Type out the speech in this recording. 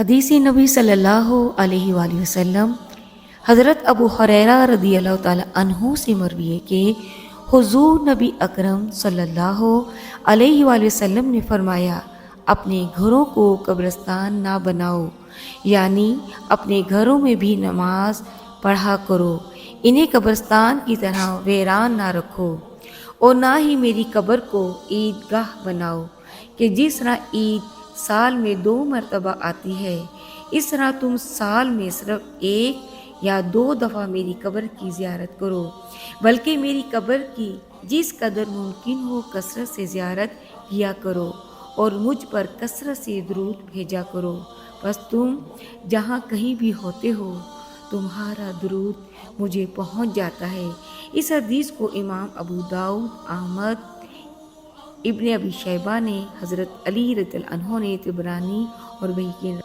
हदीस नबी सल्लल्लाहु अलैहि वसल्लम हज़रत अबू हुरैरा रदियल्लाहु ताला अन्हु से मरवी है कि हुज़ूर नबी अकरम सल्लल्लाहु अलैहि वसल्लम ने फरमाया, अपने घरों को कब्रिस्तान ना बनाओ, यानी अपने घरों में भी नमाज पढ़ा करो, इन्हें कब्रिस्तान की तरह वीरान ना रखो। और ना ही मेरी कब्र को ईदगाह बनाओ कि जिस तरह ईद साल में 2 मरतबा आती है, इस तरह तुम साल में सिर्फ 1 या 2 दफ़ा मेरी कब्र की ज़ियारत करो, बल्कि मेरी कब्र की जिस कदर मुमकिन हो कसरत से ज़ियारत किया करो और मुझ पर कसरत से दुरूद भेजा करो। बस तुम जहाँ कहीं भी होते हो, तुम्हारा दुरूद मुझे पहुँच जाता है। इस हदीस को इमाम अबू दाऊद, अहमद इब्न अबी शैबा ने, हज़रत अली रज़ियल्लाहु अन्हु ने, तिबरानी और बहकी